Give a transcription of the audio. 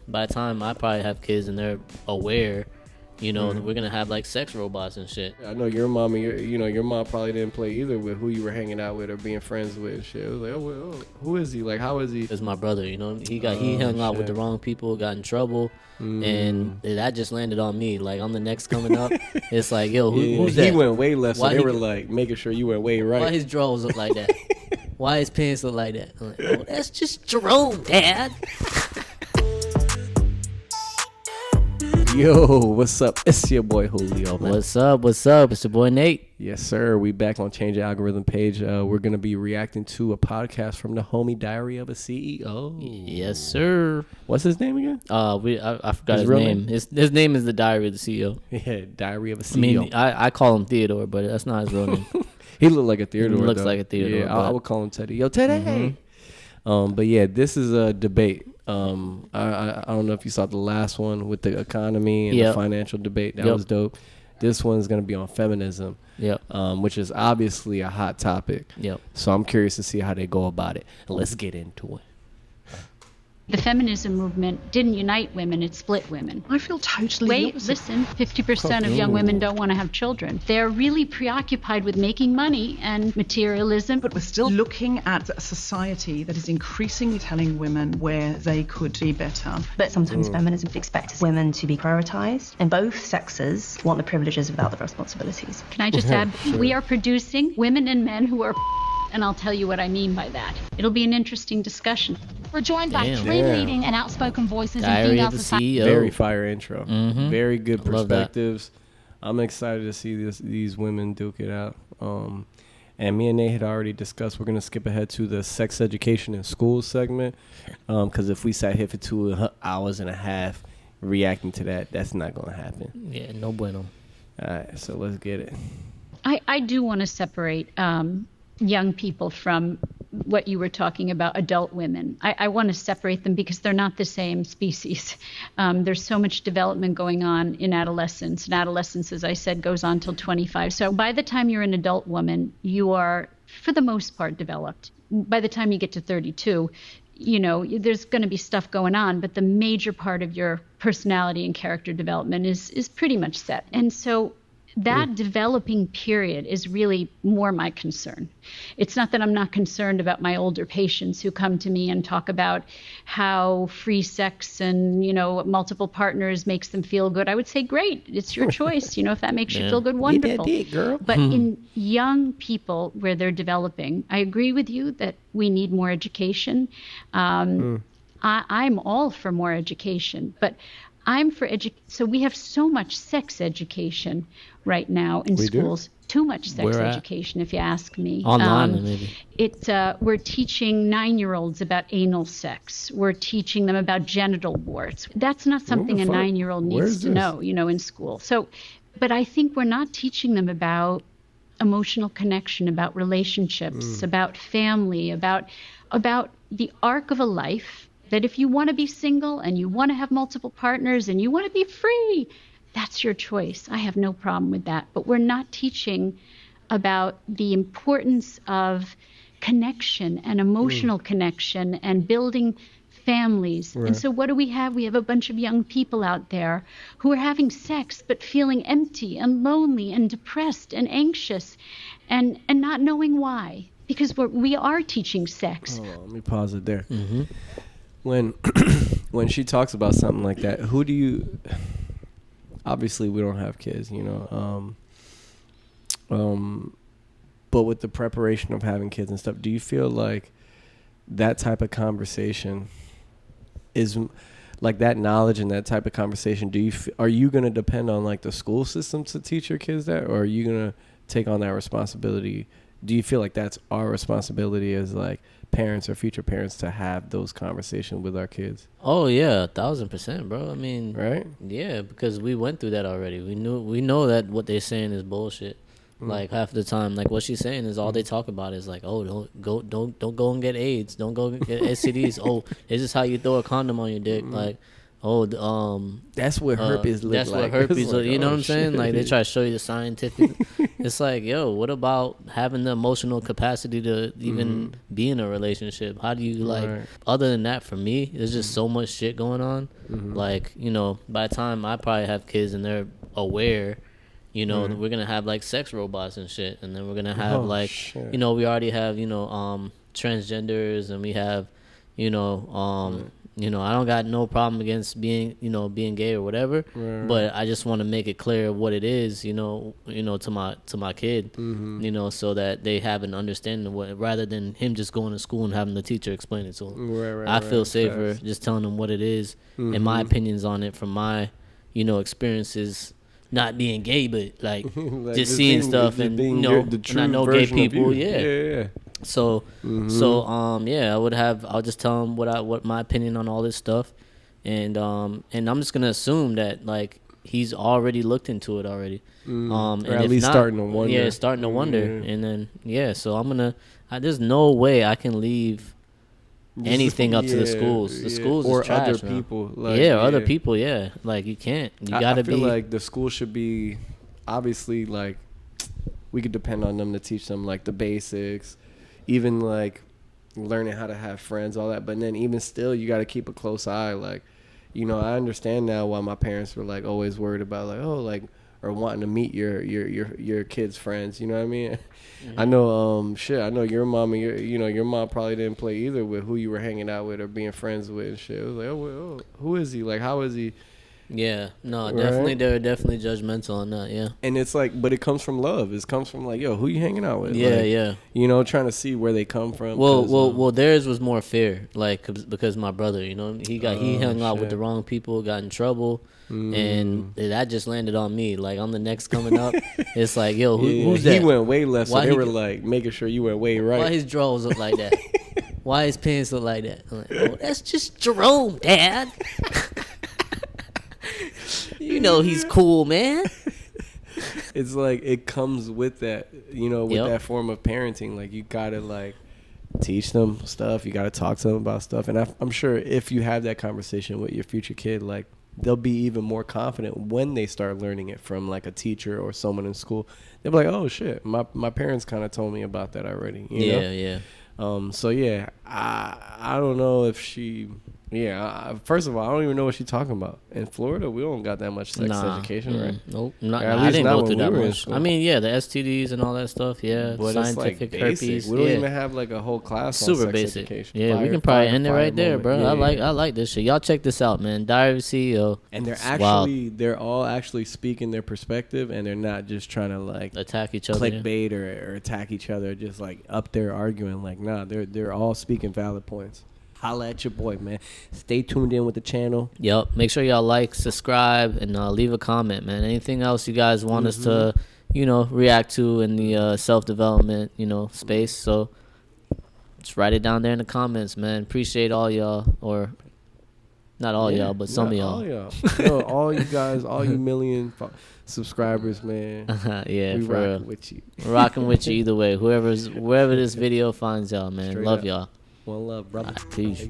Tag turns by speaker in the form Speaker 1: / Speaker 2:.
Speaker 1: by the time I probably have kids and they're aware, we're gonna have like sex robots and shit.
Speaker 2: I know your mom and your mom probably didn't play either with who you were hanging out with or being friends with and shit. It was like, who is he? Like, how is he?
Speaker 1: It's my brother, he hung out with the wrong people, got in trouble, and that just landed on me. Like, I'm the next coming up. It's like, yo, who's that?
Speaker 2: He went way left,
Speaker 1: Why
Speaker 2: so they were like making sure you went way right.
Speaker 1: Why his drawers look like that? Why his pants look like that? I'm like, oh, that's just Jerome, Dad.
Speaker 2: Yo, what's up? It's your boy Julio, man.
Speaker 1: What's up? It's your boy Nate.
Speaker 2: Yes, sir. We back on Change the Algorithm page. We're going to be reacting to a podcast from the homie Diary of a CEO.
Speaker 1: Yes, sir.
Speaker 2: What's his name again?
Speaker 1: I forgot his name. His name is the Diary of the CEO.
Speaker 2: Yeah, Diary of a CEO.
Speaker 1: I mean, I call him Theodore, but that's not his real name.
Speaker 2: He looked like a Theodore.
Speaker 1: He looks like a Theodore.
Speaker 2: Yeah, I would call him Teddy. Yo, Teddy. But yeah, this is a debate. I don't know if you saw the last one with the economy and the financial debate. That was dope. This one's going to be on feminism, which is obviously a hot topic. So I'm curious to see how they go about it. Let's get into it.
Speaker 3: The feminism movement didn't unite women, it split women.
Speaker 4: I feel totally
Speaker 3: Wait, listen, 50% of young women don't want to have children. They're really preoccupied with making money and materialism.
Speaker 4: But we're still looking at a society that is increasingly telling women where they could be better.
Speaker 5: But sometimes feminism expects women to be prioritized, and both sexes want the privileges without the responsibilities.
Speaker 3: Can I just add, we are producing women and men who are and I'll tell you what I mean by that. It'll be an interesting discussion.
Speaker 6: We're joined by three leading and outspoken voices in
Speaker 1: Diary
Speaker 6: female
Speaker 1: of the
Speaker 6: society.
Speaker 1: CEO.
Speaker 2: Very fire intro. Very good
Speaker 1: I love that.
Speaker 2: perspectives. I'm excited to see these women duke it out. And me and Nate had already discussed, we're going to skip ahead to the sex education in schools segment. Because if we sat here for 2 hours and a half reacting to that, that's not going to happen.
Speaker 1: Yeah, no bueno.
Speaker 2: All right, so let's get it.
Speaker 3: I do want to separate young people from what you were talking about, adult women. I want to separate them because they're not the same species. There's so much development going on in adolescence. And adolescence, as I said, goes on till 25. So by the time you're an adult woman, you are, for the most part, developed. By the time you get to 32, there's going to be stuff going on, but the major part of your personality and character development is pretty much set. And so that developing period is really more my concern. It's not that I'm not concerned about my older patients who come to me and talk about how free sex and, multiple partners makes them feel good. I would say, great, it's your choice. If that makes you feel good, wonderful.
Speaker 2: Get that dick, girl.
Speaker 3: But in young people where they're developing, I agree with you that we need more education. I'm all for more education, but I'm for so we have so much sex education right now in schools. Too much sex education, if you ask me.
Speaker 1: Online, maybe.
Speaker 3: We're teaching 9-year-olds about anal sex. We're teaching them about genital warts. That's not something a 9-year-old needs to know, in school. So, but I think we're not teaching them about emotional connection, about relationships, about family, about the arc of a life. That if you want to be single and you want to have multiple partners and you want to be free, that's your choice. I have no problem with that. But we're not teaching about the importance of connection and emotional connection and building families. Right. And so what do we have? We have a bunch of young people out there who are having sex but feeling empty and lonely and depressed and anxious and not knowing why. Because we are teaching sex.
Speaker 2: Hold on, let me pause it there. When she talks about something like that, who do you? Obviously, we don't have kids, but with the preparation of having kids and stuff, do you feel like that type of conversation is like that knowledge and that type of conversation? Are you going to depend on like the school system to teach your kids that, or are you going to take on that responsibility? Do you feel like that's our responsibility as like parents or future parents to have those conversations with our kids?
Speaker 1: Oh yeah, 1,000%, bro. I mean,
Speaker 2: right?
Speaker 1: Yeah, because we went through that already. We know that what they're saying is bullshit. Like half the time, like what she's saying is all they talk about is like, oh, don't go and get AIDS, don't go and get STDs. Oh, this is how you throw a condom on your dick. Like
Speaker 2: that's what herpes look
Speaker 1: that's
Speaker 2: like.
Speaker 1: what herpes
Speaker 2: Like,
Speaker 1: you know
Speaker 2: oh,
Speaker 1: what I'm saying?
Speaker 2: shit.
Speaker 1: Like they try to show you the scientific. It's like, yo, what about having the emotional capacity to even be in a relationship? How do you like, other than that, for me, there's just so much shit going on. Like, you know, by the time I probably have kids and they're aware, you know, we're gonna have like sex robots and shit, and then we're gonna have you know, we already have, you know, transgenders, and we have, you know, you know, I don't got no problem against being gay or whatever, but I just want to make it clear what it is, you know, to my kid, you know, so that they have an understanding of what, rather than him just going to school and having the teacher explain it to him. I feel safer just telling him what it is and my opinions on it from my, you know, experiences. Not being gay, but like, like just seeing stuff, and you know, and I know gay people, So, yeah, I'll just tell him what my opinion on all this stuff, and I'm just gonna assume that like he's already looked into it already,
Speaker 2: or
Speaker 1: and
Speaker 2: at
Speaker 1: if
Speaker 2: least
Speaker 1: not,
Speaker 2: starting to wonder.
Speaker 1: Yeah, starting to wonder, and then so there's no way I can leave anything up to the schools. The schools
Speaker 2: or
Speaker 1: is trash,
Speaker 2: other people. Like,
Speaker 1: or other people. Yeah, like you can't. You gotta
Speaker 2: I feel like the school should be, obviously, like we could depend on them to teach them like the basics, even like learning how to have friends, all that. But then even still, you got to keep a close eye. Like, you know, I understand now why my parents were like always worried about like, oh, like, or wanting to meet your kids' friends. You know what I mean? I know, I know your mom and your mom probably didn't play either with who you were hanging out with or being friends with and shit. It was like, oh, who is he? Like, how is he?
Speaker 1: Yeah, no, definitely, they're definitely judgmental on that. Yeah,
Speaker 2: and it's like, but it comes from love. It comes from like, yo, who you hanging out with?
Speaker 1: Yeah,
Speaker 2: like,
Speaker 1: yeah.
Speaker 2: You know, trying to see where they come from.
Speaker 1: Well, theirs was more fair, like because my brother, you know, he hung out with the wrong people, got in trouble, and that just landed on me. Like I'm the next coming up. It's like, yo, who's that?
Speaker 2: He went way left,
Speaker 1: Why
Speaker 2: so they were like making sure you went way right.
Speaker 1: Why his drawers look like that? Why his pants look like that? I'm like, oh, that's just Jerome, Dad. You know he's cool, man.
Speaker 2: It's like it comes with that, you know, with that form of parenting. Like you gotta like teach them stuff. You gotta talk to them about stuff. And I'm sure if you have that conversation with your future kid, like they'll be even more confident when they start learning it from like a teacher or someone in school. They'll be like, oh shit, my parents kind of told me about that already. You know?
Speaker 1: Yeah.
Speaker 2: So yeah, I don't know if she. Yeah, first of all, I don't even know what she's talking about. In Florida, we don't got that much sex education, right?
Speaker 1: Nope. I didn't go through that much. I mean, yeah, the STDs and all that stuff, yeah. But scientific herpes.
Speaker 2: We don't even have like a whole class on sex
Speaker 1: basic
Speaker 2: education.
Speaker 1: Yeah, we can probably end it right there, bro. Yeah, I like this shit. Y'all check this out, man. Diary of a CEO.
Speaker 2: And they're all actually speaking their perspective, and they're not just trying to like
Speaker 1: attack each other,
Speaker 2: clickbait or attack each other, just like up there arguing. Like, nah, they're all speaking valid points. Holla at your boy, man. Stay tuned in with the channel.
Speaker 1: Yep. Make sure y'all like, subscribe, and leave a comment, man. Anything else you guys want us to, you know, react to in the self-development, you know, space. So just write it down there in the comments, man. Appreciate all y'all, or not all y'all, but some of y'all.
Speaker 2: All y'all. Yo, all you guys, all you million subscribers, man.
Speaker 1: Yeah,
Speaker 2: we
Speaker 1: for
Speaker 2: rocking
Speaker 1: real.
Speaker 2: with you.
Speaker 1: Rocking with you either way. Wherever this video finds y'all, man.
Speaker 2: Straight
Speaker 1: Love
Speaker 2: up.
Speaker 1: y'all.
Speaker 2: One love, brother.
Speaker 1: Peace.